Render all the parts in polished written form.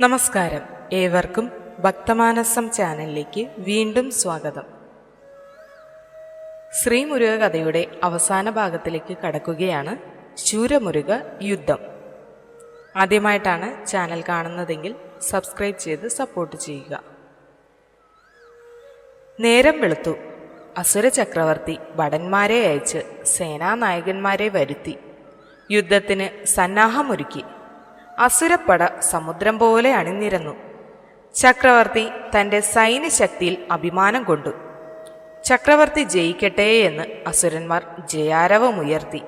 നമസ്കാരം, ഏവർക്കും ഭക്തമാനസം ചാനലിലേക്ക് വീണ്ടും സ്വാഗതം. ശ്രീമുരുക കഥയുടെ അവസാന ഭാഗത്തിലേക്ക് കടക്കുകയാണ്. ശൂരമുരുക യുദ്ധം. ആദ്യമായിട്ടാണ് ചാനൽ കാണുന്നതെങ്കിൽ സബ്സ്ക്രൈബ് ചെയ്ത് സപ്പോർട്ട് ചെയ്യുക. നേരം വെളുത്തു. അസുര ചക്രവർത്തി ഭടന്മാരെ അയച്ച് സേനാനായകന്മാരെ വരുത്തി യുദ്ധത്തിന് സന്നാഹമൊരുക്കി. അസുരപ്പട സമുദ്രം പോലെ അണിനിരന്നു. ചക്രവർത്തി തൻ്റെ സൈന്യശക്തിയിൽ അഭിമാനം കൊണ്ടു. ചക്രവർത്തി ജയിക്കട്ടെ എന്ന് അസുരന്മാർ ജയാരവമുയർത്തി.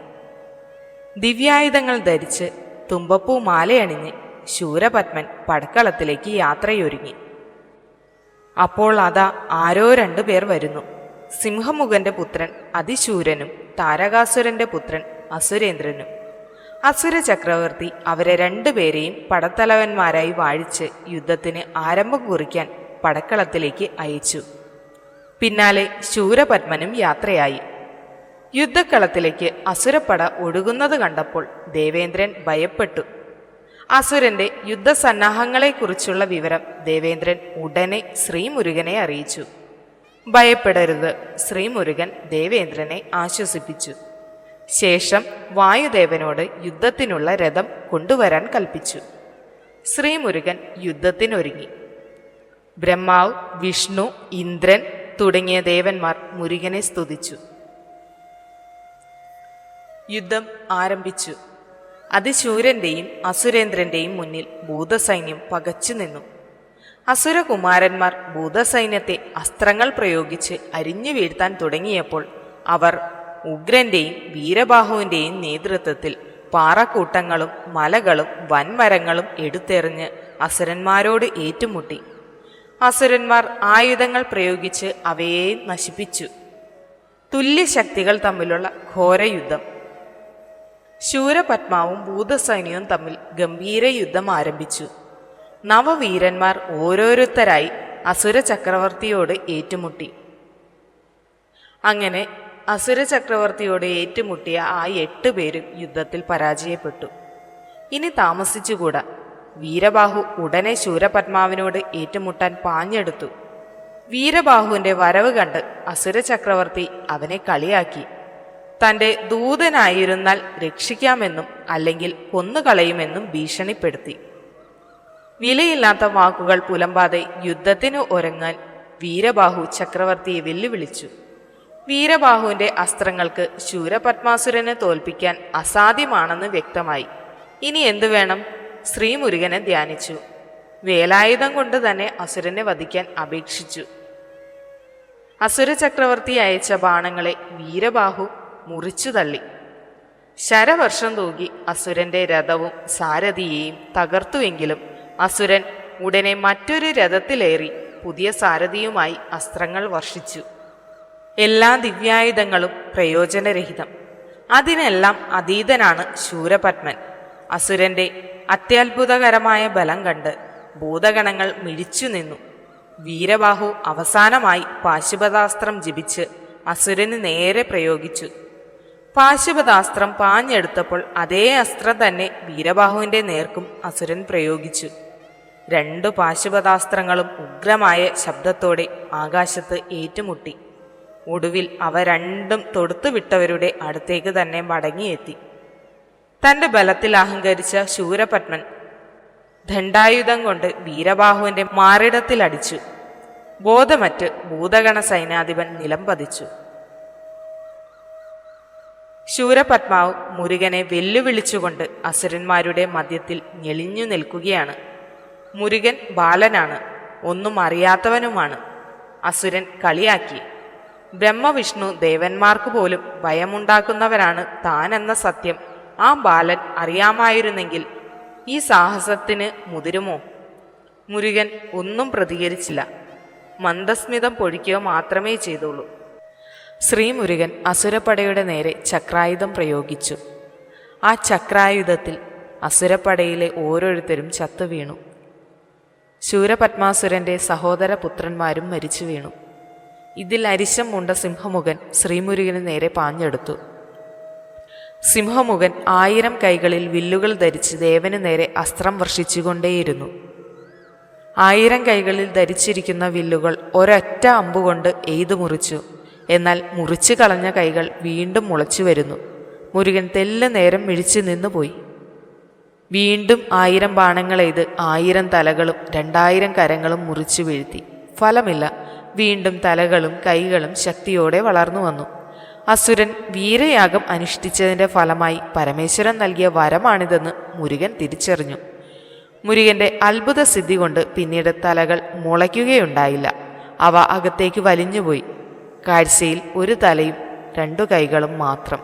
ദിവ്യായുധങ്ങൾ ധരിച്ച് തുമ്പപ്പൂ മാലയണിഞ്ഞ് ശൂരപത്മൻ പടക്കളത്തിലേക്ക് യാത്രയൊരുങ്ങി. അപ്പോൾ അതാ ആരോ 2 പേർ വരുന്നു. സിംഹമുഖന്റെ പുത്രൻ അതിശൂരനും താരകാസുരന്റെ പുത്രൻ അസുരേന്ദ്രനും. അസുര ചക്രവർത്തി അവരെ 2 പേരെയും പടത്തലവന്മാരായി വാഴിച്ച് യുദ്ധത്തിന് ആരംഭം കുറിക്കാൻ പടക്കളത്തിലേക്ക് അയച്ചു. പിന്നാലെ ശൂരപത്മനും യാത്രയായി. യുദ്ധക്കളത്തിലേക്ക് അസുരപ്പട ഒഴുകുന്നത് കണ്ടപ്പോൾ ദേവേന്ദ്രൻ ഭയപ്പെട്ടു. അസുരന്റെ യുദ്ധസന്നാഹങ്ങളെക്കുറിച്ചുള്ള വിവരം ദേവേന്ദ്രൻ ഉടനെ ശ്രീമുരുകനെ അറിയിച്ചു. ഭയപ്പെടരുത്, ശ്രീമുരുകൻ ദേവേന്ദ്രനെ ആശ്വസിപ്പിച്ചു. ശേഷം വായുദേവനോട് യുദ്ധത്തിനുള്ള രഥം കൊണ്ടുവരാൻ കൽപ്പിച്ചു. ശ്രീമുരുകൻ യുദ്ധത്തിനൊരുങ്ങി. ബ്രഹ്മാവ്, വിഷ്ണു, ഇന്ദ്രൻ തുടങ്ങിയ ദേവന്മാർ മുരുകനെ സ്തുതിച്ചു. യുദ്ധം ആരംഭിച്ചു. അതിശൂരന്റെയും അസുരേന്ദ്രന്റെയും മുന്നിൽ ഭൂതസൈന്യം പകച്ചു നിന്നു. അസുരകുമാരന്മാർ ഭൂതസൈന്യത്തെ അസ്ത്രങ്ങൾ പ്രയോഗിച്ച് അരിഞ്ഞു വീഴ്ത്താൻ തുടങ്ങിയപ്പോൾ അവർ ഉഗ്രന്റെയും വീരബാഹുവിന്റെയും നേതൃത്വത്തിൽ പാറക്കൂട്ടങ്ങളും മലകളും വൻമരങ്ങളും എടുത്തെറിഞ്ഞ് അസുരന്മാരോട് ഏറ്റുമുട്ടി. അസുരന്മാർ ആയുധങ്ങൾ പ്രയോഗിച്ച് അവയെ നശിപ്പിച്ചു. തുല്യശക്തികൾ തമ്മിലുള്ള ഘോരയുദ്ധം. ശൂരപത്മാവും ഭൂതസൈന്യവും തമ്മിൽ ഗംഭീര യുദ്ധം ആരംഭിച്ചു. നവവീരന്മാർ ഓരോരുത്തരായി അസുര ചക്രവർത്തിയോട് ഏറ്റുമുട്ടി. അങ്ങനെ അസുര ചക്രവർത്തിയോട് ഏറ്റുമുട്ടിയ ആ 8 പേരും യുദ്ധത്തിൽ പരാജയപ്പെട്ടു. ഇനി താമസിച്ചുകൂടാ. വീരബാഹു ഉടനെ ശൂരപത്മാവിനോട് ഏറ്റുമുട്ടാൻ പാഞ്ഞെടുത്തു. വീരബാഹുവിന്റെ വരവ് കണ്ട് അസുര ചക്രവർത്തി അവനെ കളിയാക്കി. തന്റെ ദൂതനായിരുന്നാൽ രക്ഷിക്കാമെന്നും അല്ലെങ്കിൽ കൊന്നുകളയുമെന്നും ഭീഷണിപ്പെടുത്തി. വിലയില്ലാത്ത വാക്കുകൾ പുലമ്പാതെ യുദ്ധത്തിന് ഒരുങ്ങാൻ വീരബാഹു ചക്രവർത്തിയെ വെല്ലുവിളിച്ചു. വീരബാഹുവിന്റെ അസ്ത്രങ്ങൾക്ക് ശൂരപത്മാസുരനെ തോൽപ്പിക്കാൻ അസാധ്യമാണെന്ന് വ്യക്തമായി. ഇനി എന്തു വേണം? ശ്രീമുരുകനെ ധ്യാനിച്ചു. വേലായുധം കൊണ്ട് തന്നെ അസുരനെ വധിക്കാൻ അപേക്ഷിച്ചു. അസുര ചക്രവർത്തി അയച്ച ബാണങ്ങളെ വീരബാഹു മുറിച്ചു തള്ളി. ശരവർഷം തൂകി അസുരന്റെ രഥവും സാരഥിയെയും തകർത്തുവെങ്കിലും അസുരൻ ഉടനെ മറ്റൊരു രഥത്തിലേറി പുതിയ സാരഥിയുമായി അസ്ത്രങ്ങൾ വർഷിച്ചു. എല്ലാ ദിവ്യായുധങ്ങളും പ്രയോജനരഹിതം. അതിനെല്ലാം അതീതനാണ് ശൂരപത്മൻ. അസുരന്റെ അത്യത്ഭുതകരമായ ബലം കണ്ട് ഭൂതഗണങ്ങൾ മിഴിച്ചു നിന്നു. വീരബാഹു അവസാനമായി പാശുപതാസ്ത്രം ജപിച്ച് അസുരന് നേരെ പ്രയോഗിച്ചു. പാശുപതാസ്ത്രം പാഞ്ഞെടുത്തപ്പോൾ അതേ അസ്ത്രം തന്നെ വീരബാഹുവിന്റെ നേർക്കും അസുരൻ പ്രയോഗിച്ചു. 2 പാശുപതാസ്ത്രങ്ങളും ഉഗ്രമായ ശബ്ദത്തോടെ ആകാശത്ത് ഏറ്റുമുട്ടി. ഒടുവിൽ അവ രണ്ടും തൊടുത്തുവിട്ടവരുടെ അടുത്തേക്ക് തന്നെ മടങ്ങിയെത്തി. തന്റെ ബലത്തിൽ അഹങ്കരിച്ച ശൂരപത്മൻ ദണ്ഡായുധം കൊണ്ട് വീരബാഹുവിന്റെ മാറിടത്തിലടിച്ചു. ബോധമറ്റ് ഭൂതഗണ സൈന്യാധിപൻ നിലംപതിച്ചു. ശൂരപത്മാവ് മുരുകനെ വെല്ലുവിളിച്ചുകൊണ്ട് അസുരന്മാരുടെ മധ്യത്തിൽ ഞെളിഞ്ഞു നിൽക്കുകയാണ്. മുരുകൻ ബാലനാണ്, ഒന്നും അറിയാത്തവനുമാണ്. അസുരൻ കളിയാക്കി. ബ്രഹ്മവിഷ്ണു ദേവന്മാർക്ക് പോലും ഭയമുണ്ടാക്കുന്നവരാണ് താനെന്ന സത്യം ആ ബാലൻ അറിയാമായിരുന്നെങ്കിൽ ഈ സാഹസത്തിന് മുതിരുമോ? മുരുകൻ ഒന്നും പ്രതികരിച്ചില്ല. മന്ദസ്മിതം പൊഴിക്കുക മാത്രമേ ചെയ്തുള്ളൂ. ശ്രീമുരുകൻ അസുരപ്പടയുടെ നേരെ ചക്രായുധം പ്രയോഗിച്ചു. ആ ചക്രായുധത്തിൽ അസുരപ്പടയിലെ ഓരോരുത്തരും ചത്തുവീണു. ശൂരപത്മാസുരന്റെ സഹോദര പുത്രന്മാരും മരിച്ചു വീണു. ഇതിൽ അരിശം പൂണ്ട സിംഹമുഖൻ ശ്രീമുരുകന് നേരെ പാഞ്ഞെടുത്തു. സിംഹമുഖൻ 1000 കൈകളിൽ വില്ലുകൾ ധരിച്ച് ദേവന് നേരെ അസ്ത്രം വർഷിച്ചുകൊണ്ടേയിരുന്നു. 1000 കൈകളിൽ ധരിച്ചിരിക്കുന്ന വില്ലുകൾ ഒരൊറ്റ അമ്പുകൊണ്ട് എയ്തു മുറിച്ചു. എന്നാൽ മുറിച്ചു കളഞ്ഞ കൈകൾ വീണ്ടും മുളച്ചു വരുന്നു. മുരുകൻ തെല്ല് നേരം മിഴിച്ചു നിന്നുപോയി. വീണ്ടും 1000 ബാണങ്ങളെയ്ത് 1000 തലകളും 2000 കരങ്ങളും മുറിച്ചു വീഴ്ത്തി. ഫലമില്ല. വീണ്ടും തലകളും കൈകളും ശക്തിയോടെ വളർന്നു വന്നു. അസുരൻ വീരയാഗം അനുഷ്ഠിച്ചതിൻ്റെ ഫലമായി പരമേശ്വരൻ നൽകിയ വരമാണിതെന്ന് മുരുകൻ തിരിച്ചറിഞ്ഞു. മുരുകന്റെ അത്ഭുത സിദ്ധി കൊണ്ട് പിന്നീട് തലകൾ മുളയ്ക്കുകയുണ്ടായില്ല. അവ അകത്തേക്ക് വലിഞ്ഞുപോയി. കാഴ്ചയിൽ ഒരു തലയും 2 കൈകളും മാത്രം.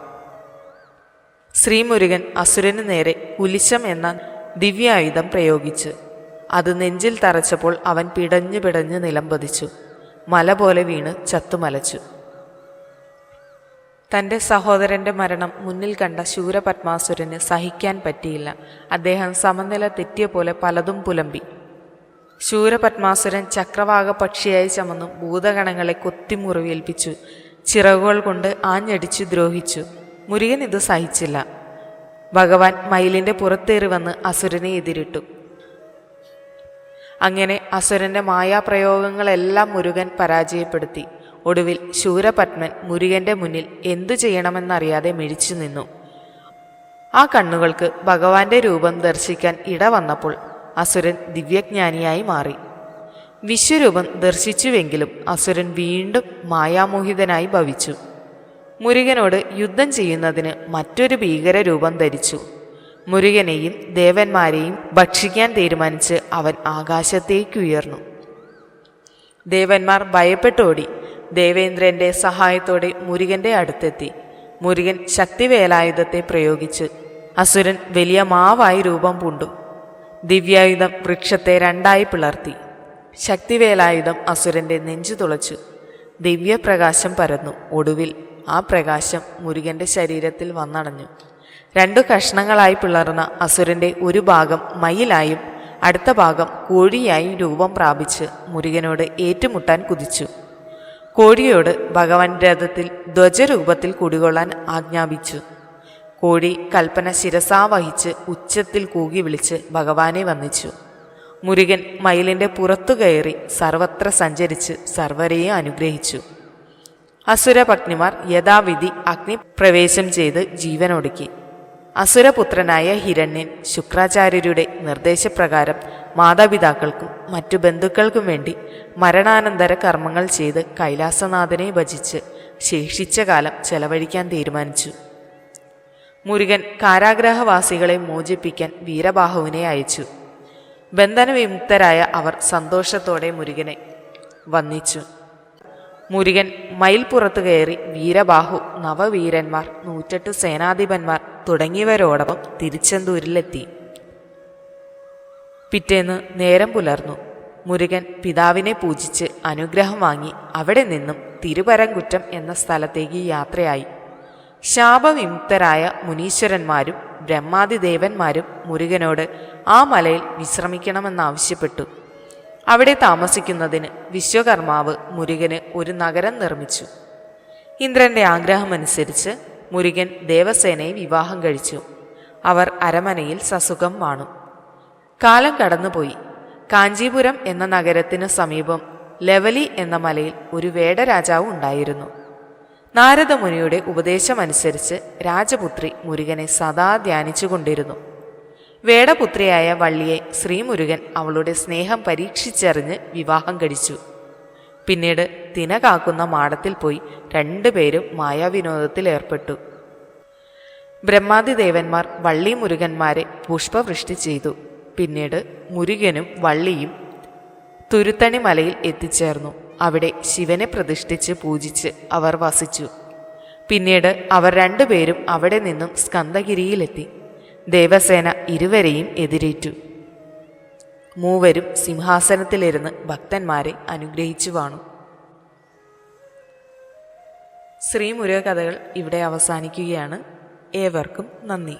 ശ്രീമുരുകൻ അസുരന് നേരെ കുലിശം എന്ന ദിവ്യായുധം പ്രയോഗിച്ചു. അത് നെഞ്ചിൽ തറച്ചപ്പോൾ അവൻ പിടഞ്ഞു പിടഞ്ഞ് നിലംപതിച്ചു. മല പോലെ വീണ് ചത്തുമലച്ചു. തൻ്റെ സഹോദരൻ്റെ മരണം മുന്നിൽ കണ്ട ശൂരപത്മാസുരന് സഹിക്കാൻ പറ്റിയില്ല. അദ്ദേഹം സമനില തെറ്റിയ പോലെ പലതും പുലമ്പി. ശൂരപത്മാസുരൻ ചക്രവാക പക്ഷിയായി ചമന്നു ഭൂതഗണങ്ങളെ കൊത്തിമുറിവേൽപ്പിച്ചു. ചിറകുകൾ കൊണ്ട് ആഞ്ഞടിച്ചു ദ്രോഹിച്ചു. മുരുകൻ ഇത് സഹിച്ചില്ല. ഭഗവാൻ മയിലിൻ്റെ പുറത്തേറി വന്ന് അസുരനെ എതിരിട്ടു. അങ്ങനെ അസുരന്റെ മായാപ്രയോഗങ്ങളെല്ലാം മുരുകൻ പരാജയപ്പെടുത്തി. ഒടുവിൽ ശൂരപത്മൻ മുരുകന്റെ മുന്നിൽ എന്തു ചെയ്യണമെന്നറിയാതെ മിഴിച്ചു നിന്നു. ആ കണ്ണുകൾക്ക് ഭഗവാന്റെ രൂപം ദർശിക്കാൻ ഇടവന്നപ്പോൾ അസുരൻ ദിവ്യജ്ഞാനിയായി മാറി. വിശ്വരൂപം ദർശിച്ചുവെങ്കിലും അസുരൻ വീണ്ടും മായാമോഹിതനായി ഭവിച്ചു. മുരുകനോട് യുദ്ധം ചെയ്യുന്നതിന് മറ്റൊരു ഭീകരരൂപം ധരിച്ചു. മുരുകനെയും ദേവന്മാരെയും ഭക്ഷിക്കാൻ തീരുമാനിച്ച് അവൻ ആകാശത്തേക്കുയർന്നു. ദേവന്മാർ ഭയപ്പെട്ടോടി. ദേവേന്ദ്രന്റെ സഹായത്തോടെ മുരുകന്റെ അടുത്തെത്തി. മുരുകൻ ശക്തിവേലായുധത്തെ പ്രയോഗിച്ച് അസുരൻ വലിയ മാവായി രൂപം പൂണ്ടു. ദിവ്യായുധം വൃക്ഷത്തെ 2ആയി പിളർത്തി. ശക്തിവേലായുധം അസുരന്റെ നെഞ്ചു തുളച്ചു. ദിവ്യപ്രകാശം പരന്നു. ഒടുവിൽ ആ പ്രകാശം മുരുകന്റെ ശരീരത്തിൽ വന്നടഞ്ഞു. 2 കഷ്ണങ്ങളായി പിളർന്ന അസുരന്റെ ഒരു ഭാഗം മയിലായും അടുത്ത ഭാഗം കോഴിയായും രൂപം പ്രാപിച്ച് മുരുകനോട് ഏറ്റുമുട്ടാൻ കുതിച്ചു. കോഴിയോട് ഭഗവാൻ രഥത്തിൽ ധ്വജരൂപത്തിൽ കുടികൊള്ളാൻ ആജ്ഞാപിച്ചു. കോഴി കൽപ്പന ശിരസാ വഹിച്ച് ഉച്ചത്തിൽ കൂകി വിളിച്ച് ഭഗവാനെ വന്ദിച്ചു. മുരുകൻ മയിലിൻ്റെ പുറത്തു കയറി സർവത്ര സഞ്ചരിച്ച് സർവരെയും അനുഗ്രഹിച്ചു. അസുരപത്നിമാർ യഥാവിധി അഗ്നിപ്രവേശം ചെയ്ത് ജീവനൊടുക്കി. അസുരപുത്രനായ ഹിരണ്യൻ ശുക്രാചാര്യരുടെ നിർദ്ദേശപ്രകാരം മാതാപിതാക്കൾക്കും മറ്റു ബന്ധുക്കൾക്കും വേണ്ടി മരണാനന്തര കർമ്മങ്ങൾ ചെയ്ത് കൈലാസനാഥനെ ഭജിച്ച് ശേഷിച്ച കാലം ചെലവഴിക്കാൻ തീരുമാനിച്ചു. മുരുകൻ കാരാഗ്രഹവാസികളെ മോചിപ്പിക്കാൻ വീരബാഹുവിനെ അയച്ചു. ബന്ധനവിമുക്തരായ അവർ സന്തോഷത്തോടെ മുരുകനെ വന്ദിച്ചു. മുരുകൻ മയിൽപ്പുറത്തു കയറി വീരബാഹു, നവവീരന്മാർ, 108 സേനാധിപന്മാർ തുടങ്ങിയവരോടൊപ്പം തിരുച്ചെന്തൂരിലെത്തി. പിറ്റേന്ന് നേരം പുലർന്നു. മുരുകൻ പിതാവിനെ പൂജിച്ച് അനുഗ്രഹം വാങ്ങി അവിടെ നിന്നും തിരുപരംകുറ്റം എന്ന സ്ഥലത്തേക്ക് യാത്രയായി. ശാപവിമുക്തരായ മുനീശ്വരന്മാരും ബ്രഹ്മാദിദേവന്മാരും മുരുകനോട് ആ മലയിൽ വിശ്രമിക്കണമെന്നാവശ്യപ്പെട്ടു. അവിടെ താമസിക്കുന്നതിന് വിശ്വകർമാവ് മുരുകന് ഒരു നഗരം നിർമ്മിച്ചു. ഇന്ദ്രന്റെ ആഗ്രഹമനുസരിച്ച് മുരുകൻ ദേവസേനയെ വിവാഹം കഴിച്ചു. അവർ അരമനയിൽ സസുഖം വാണു. കാലം കടന്നുപോയി. കാഞ്ചീപുരം എന്ന നഗരത്തിനു സമീപം ലവലി എന്ന മലയിൽ ഒരു വേടരാജാവ് ഉണ്ടായിരുന്നു. നാരദമുനിയുടെ ഉപദേശമനുസരിച്ച് രാജപുത്രി മുരുകനെ സദാ ധ്യാനിച്ചുകൊണ്ടിരുന്നു. വേടപുത്രിയായ വള്ളിയെ ശ്രീമുരുകൻ അവളുടെ സ്നേഹം പരീക്ഷിച്ചറിഞ്ഞ് വിവാഹം കഴിച്ചു. പിന്നീട് തിന കാക്കുന്ന മാടത്തിൽ പോയി 2 പേരും മായാവിനോദത്തിൽ ഏർപ്പെട്ടു. ബ്രഹ്മാദിദേവന്മാർ വള്ളി മുരുകന്മാരെ പുഷ്പവൃഷ്ടി ചെയ്തു. പിന്നീട് മുരുകനും വള്ളിയും തുരുത്തണി മലയിൽ എത്തിച്ചേർന്നു. അവിടെ ശിവനെ പ്രതിഷ്ഠിച്ച് പൂജിച്ച് അവർ വസിച്ചു. പിന്നീട് അവർ 2 പേരും അവിടെ നിന്നും സ്കന്ദഗിരിയിലെത്തി. ദേവസേന ഇരുവരെയും എതിരേറ്റു. മൂവരും സിംഹാസനത്തിലിരുന്ന് ഭക്തന്മാരെ അനുഗ്രഹിച്ചു വാണു. ശ്രീമുരുക കഥകൾ ഇവിടെ അവസാനിക്കുകയാണ്. ഏവർക്കും നന്ദി.